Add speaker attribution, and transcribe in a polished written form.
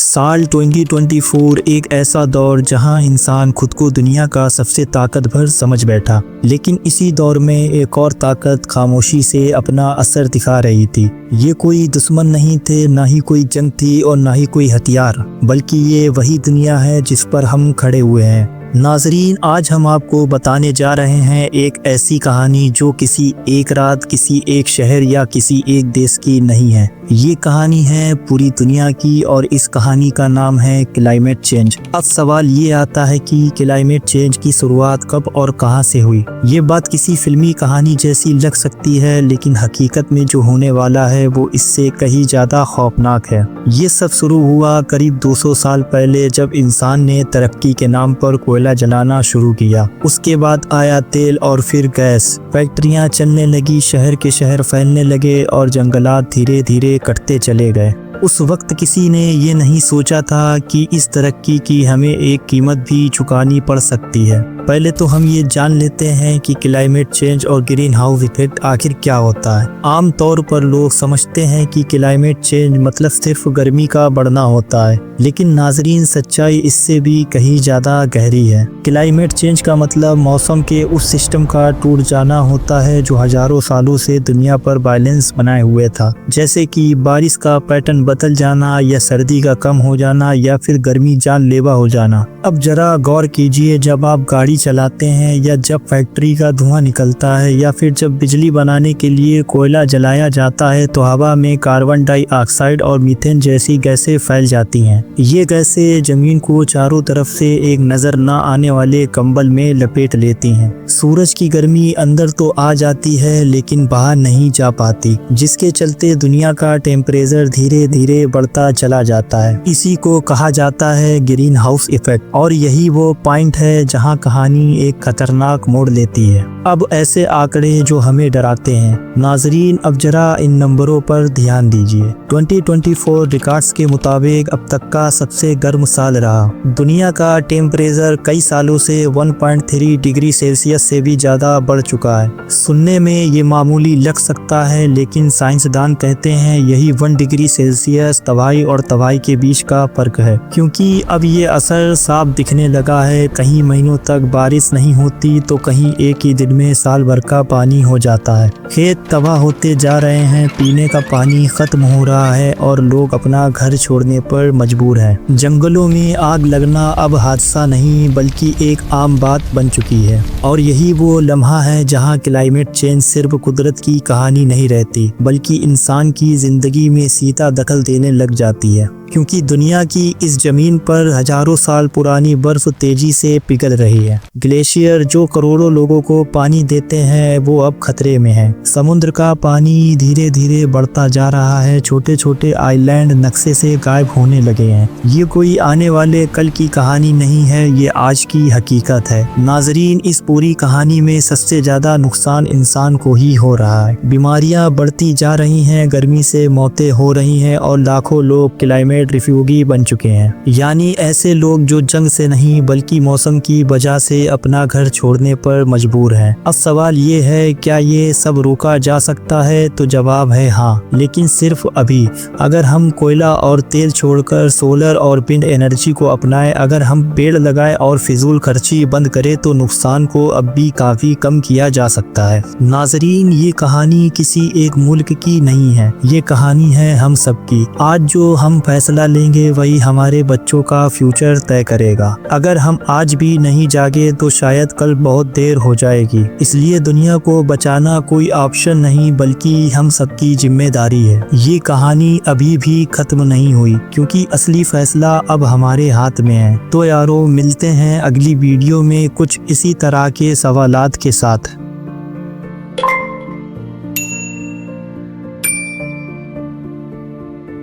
Speaker 1: साल 2024 एक ऐसा दौर जहां इंसान खुद को दुनिया का सबसे ताकतवर समझ बैठा, लेकिन इसी दौर में एक और ताकत खामोशी से अपना असर दिखा रही थी। ये कोई दुश्मन नहीं थे, ना ही कोई जंग थी और ना ही कोई हथियार, बल्कि ये वही दुनिया है जिस पर हम खड़े हुए हैं। नाजरीन, आज हम आपको बताने जा रहे हैं एक ऐसी कहानी जो किसी एक रात, किसी एक शहर या किसी एक देश की नहीं है। ये कहानी है पूरी दुनिया की और इस कहानी का नाम है क्लाइमेट चेंज। अब सवाल ये आता है कि क्लाइमेट चेंज की शुरुआत कब और कहां से हुई। ये बात किसी फिल्मी कहानी जैसी लग सकती है, लेकिन हकीकत में जो होने वाला है वो इससे कहीं ज्यादा खौफनाक है। ये सब शुरू हुआ करीब 200 साल पहले, जब इंसान ने तरक्की के नाम पर कोयला जलाना शुरू किया। उसके बाद आया तेल और फिर गैस। फैक्ट्रियां चलने लगी, शहर के शहर फैलने लगे और जंगलात धीरे धीरे कटते चले गए। उस वक्त किसी ने ये नहीं सोचा था कि इस तरक्की की हमें एक कीमत भी चुकानी पड़ सकती है। पहले तो हम ये जान लेते हैं कि क्लाइमेट चेंज और ग्रीन हाउस इफेक्ट आखिर क्या होता है। आम तौर पर लोग समझते हैं कि क्लाइमेट चेंज मतलब सिर्फ गर्मी का बढ़ना होता है, लेकिन नाजरीन, सच्चाई इससे भी कहीं ज़्यादा गहरी है। क्लाइमेट चेंज का मतलब मौसम के उस सिस्टम का टूट जाना होता है जो हजारों सालों से दुनिया पर बैलेंस बनाए हुए था, जैसे कि बारिश का पैटर्न बदल जाना या सर्दी का कम हो जाना या फिर गर्मी जानलेवा हो जाना। अब जरा गौर कीजिए, जब आप गाड़ी चलाते हैं या जब फैक्ट्री का धुआं निकलता है या फिर जब बिजली बनाने के लिए कोयला जलाया जाता है तो हवा में कार्बन डाइऑक्साइड और मीथेन जैसी गैसें फैल जाती हैं। ये गैसें जमीन को चारों तरफ से एक नजर न आने वाले कंबल में लपेट लेती हैं। सूरज की गर्मी अंदर तो आ जाती है लेकिन बाहर नहीं जा पाती, जिसके चलते दुनिया का टेम्परेचर धीरे धीरे बढ़ता चला जाता है। इसी को कहा जाता है ग्रीन हाउस इफेक्ट, और यही वो पॉइंट है जहां कहानी एक खतरनाक मोड़ लेती है। अब ऐसे आंकड़े जो हमें डराते हैं। नाजरीन, अब जरा इन नंबरों पर ध्यान दीजिए। 2024 रिकॉर्ड्स के मुताबिक अब तक का सबसे गर्म साल रहा। दुनिया का टेम्परेचर कई सालों से 1.3 डिग्री सेल्सियस से भी ज्यादा बढ़ चुका है। सुनने में ये मामूली लग सकता है, लेकिन साइंसदान कहते हैं यही 1 डिग्री सेल्सियस तबाही और तबाही के बीच का फर्क है, क्योंकि अब ये असर साफ दिखने लगा है। कहीं महीनों तक बारिश नहीं होती तो कहीं एक ही दिन में साल भर का पानी हो जाता है। खेत तबाह होते जा रहे हैं, पीने का पानी खत्म हो रहा है और लोग अपना घर छोड़ने पर मजबूर हैं। जंगलों में आग लगना अब हादसा नहीं बल्कि एक आम बात बन चुकी है। और यही वो लम्हा है जहां क्लाइमेट चेंज सिर्फ कुदरत की कहानी नहीं रहती, बल्कि इंसान की जिंदगी में सीधा दखल देने लग जाती है, क्योंकि दुनिया की इस जमीन पर हजारों साल पुरानी बर्फ तेजी से पिघल रही है। ग्लेशियर जो करोड़ों लोगों को पानी देते हैं वो अब खतरे में है। समुद्र का पानी धीरे धीरे बढ़ता जा रहा है। छोटे छोटे आइलैंड नक्शे से गायब होने लगे हैं। ये कोई आने वाले कल की कहानी नहीं है, ये आज की हकीकत है। नाजरीन, इस पूरी कहानी में सबसे ज्यादा नुकसान इंसान को ही हो रहा है। बीमारियां बढ़ती जा रही हैं, गर्मी से मौतें हो रही हैं और लाखों लोग क्लाइमेट रिफ्यूजी बन चुके हैं। यानी ऐसे लोग जो जंग से नहीं बल्कि मौसम की वजह से अपना घर छोड़ने पर मजबूर हैं। अब सवाल ये है, क्या ये सब रोका जा सकता है? तो जवाब है हाँ, लेकिन सिर्फ अभी। अगर हम कोयला और तेल छोड़कर सोलर और विंड एनर्जी को अपनाएं, अगर हम पेड़ लगाएं और फिजूल खर्ची बंद करें तो नुकसान को अब भी काफी कम किया जा सकता है। नाजरीन, ये कहानी किसी एक मुल्क की नहीं है, ये कहानी है हम सबकी। आज जो हम फैसला लेंगे वही हमारे बच्चों का फ्यूचर तय करेगा। अगर हम आज भी नहीं जागे तो शायद कल बहुत देर हो जाएगी। इसलिए दुनिया को बचाना कोई ऑप्शन नहीं बल्कि हम सबकी जिम्मेदारी है। ये कहानी अभी भी खत्म नहीं हुई, क्योंकि असली फैसला अब हमारे हाथ में है। तो यारों, मिलते हैं अगली वीडियो में कुछ इसी तरह के सवालात के साथ।